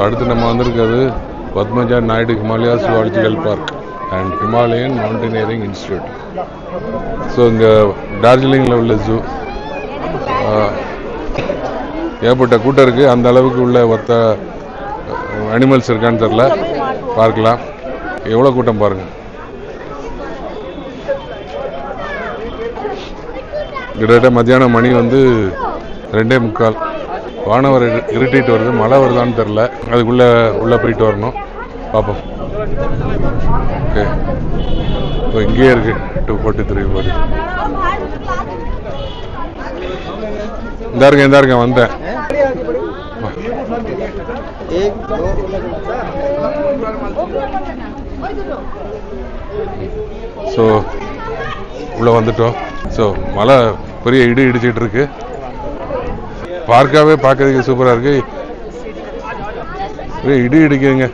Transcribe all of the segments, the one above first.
அடுத்து நம்ம வந்திருக்கிறது Padmaja Naidu Himalaya zoological park and Himalayan mountaineering institute. So இங்கே டார்ஜிலிங்கில் உள்ள ஜூ ஏற்பட்ட கூட்டம் இருக்குது. அந்த அளவுக்கு உள்ள ஒருத்த அனிமல்ஸ் இருக்கான்னு தெரில, பார்க்கலாம். எவ்வளோ கூட்டம் பாருங்கள். கிட்டத்தட்ட மத்தியானம் மணி வந்து 2:45. வானவர் இருட்டிட்டு வருது, மழை வருதான்னு தெரில. அதுக்குள்ளே உள்ளே போயிட்டு வரணும், பார்ப்போம். ஓகே, இப்போ இங்கேயே இருக்குது 243 இந்த இருக்கேன் வந்தேன். ஸோ உள்ளே வந்துட்டோம். ஸோ மழை பெரிய இடிச்சிட்டு இருக்கு. பார்க்காவே பார்க்கறதுக்கு சூப்பராக இருக்கு. இடிக்குதுங்க.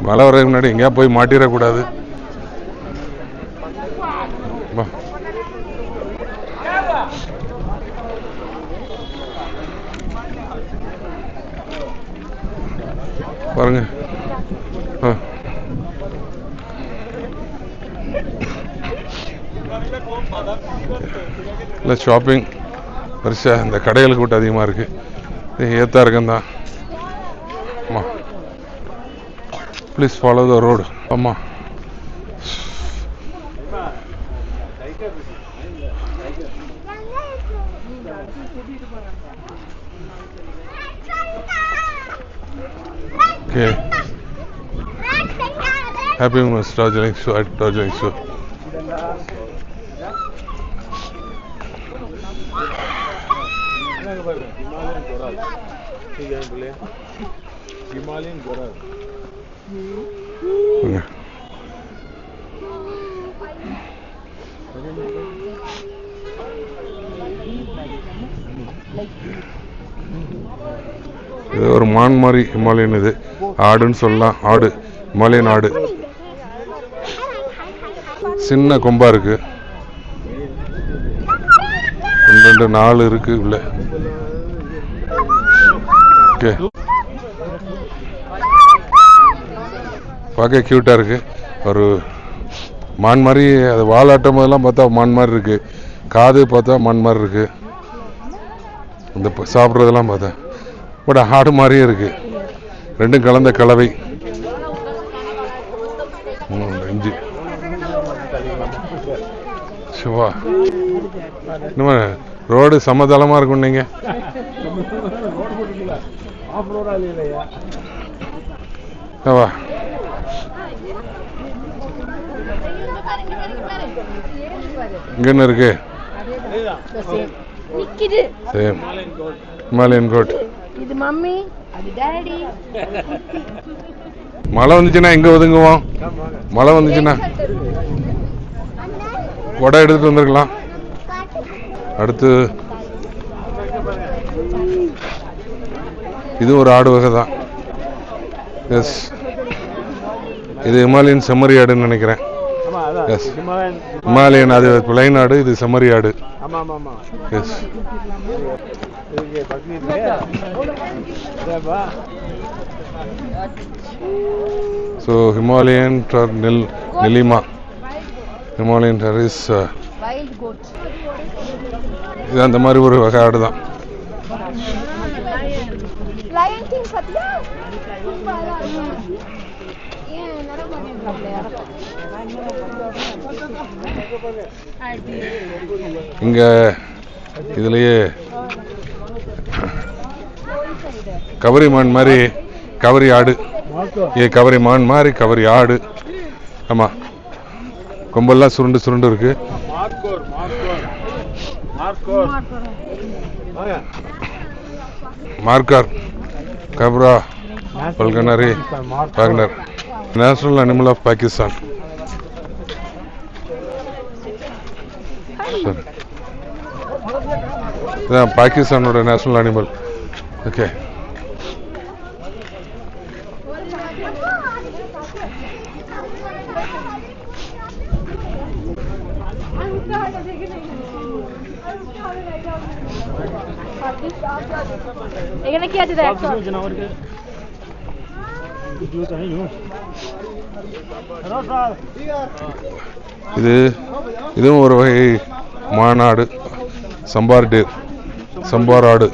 மழை வர்றதுக்கு முன்னாடி எங்கேயா போய் மாட்டிடக்கூடாது. பாருங்க, இல்லை ஷாப்பிங் பெருசாக இந்த கடைகள் கூட்டம் அதிகமாக இருக்குது. ஏற்றா இருக்கந்தான். ஆமாம், ப்ளீஸ் ஃபாலோ த ரோடு. ஆமாம், okay. Happy moments Darjeeling show at Darjeeling show. Himalayan Goral. இது ஒரு மான் மாதிரி ஹிமாலயன். இது ஆடுன்னு சொல்லலாம். ஆடு, ஹிமாலயன் ஆடு. சின்ன கொம்பா இருக்கு. 2 4 இருக்கு உள்ள. ஓகே, பார்க்க கியூட்டாக இருக்குது. ஒரு மான் மாதிரி, அது வாலாட்டும் போதெல்லாம் பார்த்தா மான் மாதிரி இருக்குது. காது பார்த்தா மான் மாதிரி இருக்குது. இந்த சாப்பிட்றதெல்லாம் பார்த்தா பட் ஆடு மாதிரியே இருக்குது. ரெண்டும் கலந்த கலவை. இஞ்சி சிவா. இன்னும் ரோடு சமதளமாக இருக்கும். நீங்கள் வா. இங்க என்ன இருக்கு? Same Himalayan coat. இது மம்மி, அது டாடி. மழை வந்துச்சுன்னா எங்க ஒதுங்குவோம்? மழை வந்துச்சுன்னா கொடை எடுத்துட்டு வந்திருக்கலாம். அடுத்து இது ஒரு ஆடு வகை தான். எஸ், இது ஹிமாலயன் செம்மறி ஆடுன்னு நினைக்கிறேன். எஸ், ஹிமாலயன் அது பிளைன் ஆடு, இது செம்மறி ஆடு. எஸ், ஸோ ஹிமாலயன் நெல்லிமா, ஹிமாலயன் இஸ் இது அந்த மாதிரி ஒரு வகை ஆடு தான். இங்க இதுலயே கவரி மான் மாதிரி கவரி ஆடு. கவரி மான் மாதிரி கவரி ஆடு. ஆமா, கொம்பெல்லாம் சுருண்டு சுருண்டு இருக்கு. Markhor Capra falconeri Wagner, national animal of Pakistan. இதான் பாகிஸ்தானோட நேஷனல் அனிமல். ஓகே, এখানে কি আছে দেখ இதுவும் ஒரு வகை மாநாடு, சம்பார் ஆடு.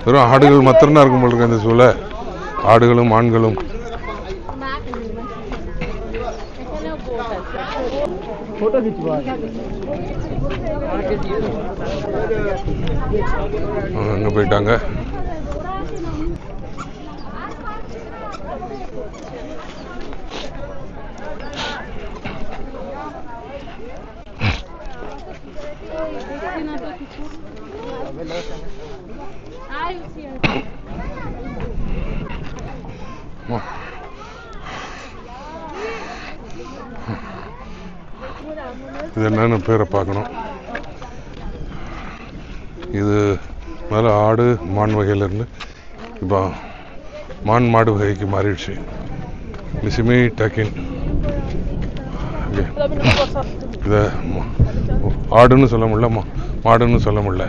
வெறும் ஆடுகள் மாத்திரம் இருக்கும் போல இருக்கு அந்த சூழ. ஆடுகளும் ஆண்களும். அங்க போயிட்டாங்க. இது என்னன்னு பேரை பார்க்கணும். இது மேலே ஆடு மான் வகையிலேருந்து இப்போ மான் மாடு வகைக்கு மாறிடுச்சு. மிசிமி டக்கின். இதை ஆடுன்னு சொல்ல முடியல, மாடுன்னு சொல்ல முடியல.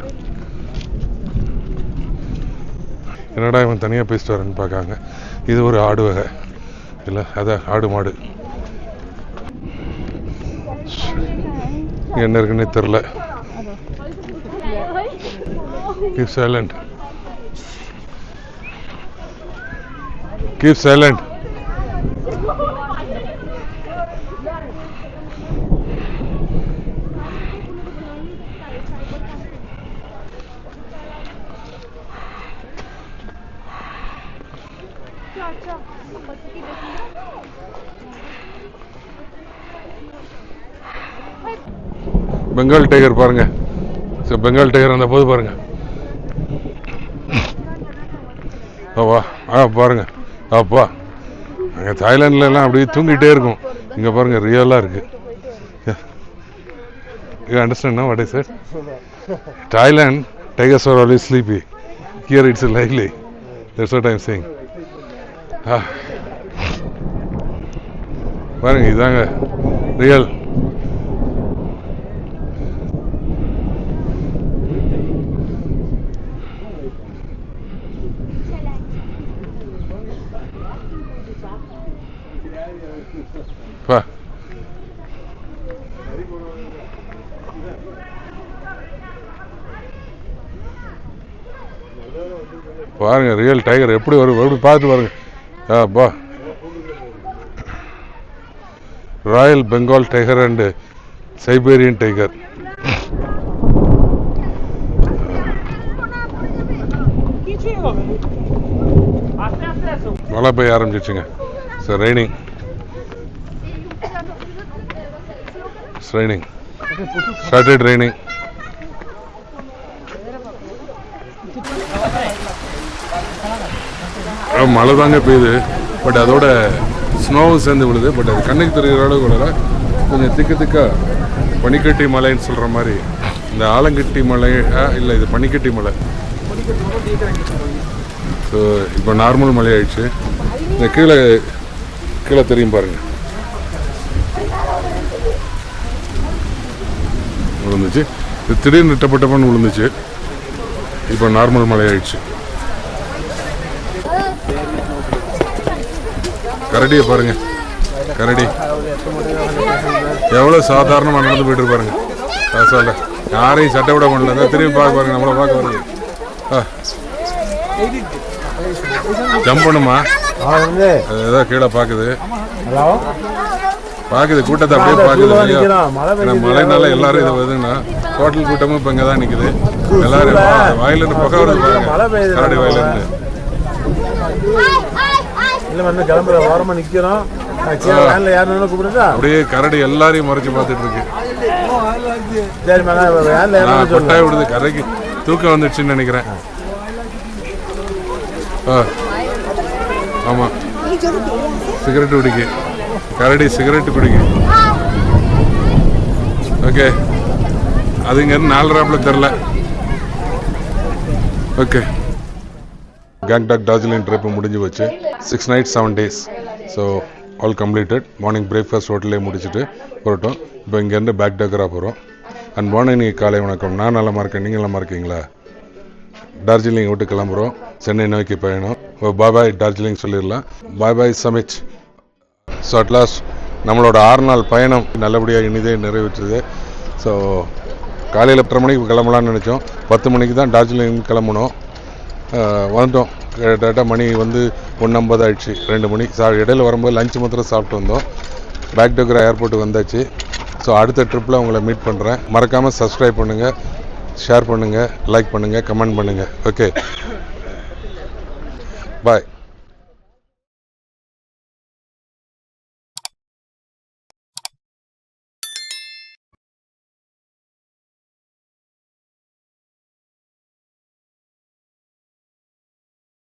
என்னடா இவன் தனியாக பேசிட்டு வரேன்னு பார்க்காங்க. இது ஒரு ஆடு வகை இல்லை, அதான் ஆடு மாடு. என்ன இருக்குன்னே தெரில. Keep silent. Keep silent. Bengal tiger பாருங்க. பெங்கால் டைகர் அந்த போது பாருங்க. பாருங்க அப்பா, அங்கே தாய்லாண்டில் எல்லாம் அப்படியே தூங்கிட்டே இருக்கும். இங்கே பாருங்க ரியலாக இருக்கு. You understand now what I said? Thailand tigers are always sleepy. Here it's lively. That's what I'm saying. பாருங்க இதாங்க ரியல். பாருங்க ரியல் டைகர் எப்படி வரும், எப்படி பார்த்து பாருங்க. பா royal Bengal tiger and Siberian tiger. மழை பெய்ய ஆரம்பிச்சிச்சுங்க. Sir raining. Started raining. மழை தாங்க பெய்யுது. பட் அதோட ஸ்னோவும் சேர்ந்து விழுது. பட் அது கண்ணுக்கு தெரிகிற அளவுக்கு கொஞ்சம் திக்கா பனிக்கட்டி மலைன்னு சொல்கிற மாதிரி. இந்த ஆலங்கட்டி மலை இல்லை, இது பனிக்கட்டி மலை. ஸோ இப்போ நார்மல் மலை ஆயிடுச்சு. இந்த கீழே தெரியும் பாருங்க, விழுந்துச்சு. இது திடீர்னு நிட்டப்பட்டப்பன்னு விழுந்துச்சு. இப்போ நார்மல் மழை ஆயிடுச்சு. கரடியை பாருங்க. கரடி எவ்வளோ சாதாரணமாக நடந்து போயிட்டு இருப்பாருங்க. சொல்ல யாரையும் சட்டை விட பண்ணல. திரும்பி பார்க்க பாருங்க, நம்மளை பார்க்க பாருங்க. ஜம்ப் பண்ணுமா? ஏதோ கீழே பார்க்குது, கூட்டத்தை அப்படியே பார்க்குது. மழைனால எல்லாரும் இதை வருதுன்னா ஹோட்டல் கூட்டமும் இப்போ இங்கே தான் நிற்குது. எல்லாரும் வாயிலிருந்து பக்கம் வருது பாருங்க, கரடி வாயிலிருந்து. அப்படியே கரடி எல்லாரையும் மறைச்சு பார்த்துட்டு இருக்கு. கொட்டாய் விடுது. கரைக்கு தூக்கம் வந்துடுச்சுன்னு நினைக்கிறேன். ஆமா, சிகரெட் குடிக்கு. கரடி சிகரெட் குடிக்கு. ஓகே, அது இங்க 4 தெரில. ஓகே, கேங்டாக் டார்ஜிலிங் ட்ரிப் முடிஞ்சு வச்சு 6 nights 7 days. So all completed. Morning breakfast ஹோட்டலே முடிச்சுட்டு போட்டோம். இப்போ இங்கேருந்து பேக் டக்கராக போகிறோம். அண்ட் மார்னிங் காலை வணக்கம். நான் நலமாக இருக்கேன், நீங்கள் நலமாக இருக்கீங்களா? டார்ஜிலிங் விட்டு கிளம்புறோம், சென்னை நோக்கி பயணம். பாய் பாய் டார்ஜிலிங் சொல்லிடலாம். பாய் பாய் சமிட். ஸோ அட்லாஸ்ட் நம்மளோட 6 நாள் பயணம் நல்லபடியாக இனிதே நிறைவேற்றுது. ஸோ காலையில் 8:30 மணிக்கு கிளம்பலான்னு நினச்சோம். 10 மணிக்கு தான் டார்ஜிலிங் கிளம்பணும். வந்துட்டோம். கிட்டத்தட்ட மணி வந்து 1:50 ஆயிடுச்சு, 2 மணி. இடையில வரும்போது லஞ்ச் மாத்திரம் சாப்பிட்டு வந்தோம். பேக் டோக்ரா ஏர்போர்ட்டுக்கு வந்தாச்சு. ஸோ அடுத்த ட்ரிப்பில் உங்களை மீட் பண்ணுறேன். மறக்காமல் சப்ஸ்கிரைப் பண்ணுங்கள், ஷேர் பண்ணுங்கள், லைக் பண்ணுங்கள், கமெண்ட் பண்ணுங்கள். ஓகே, பாய்.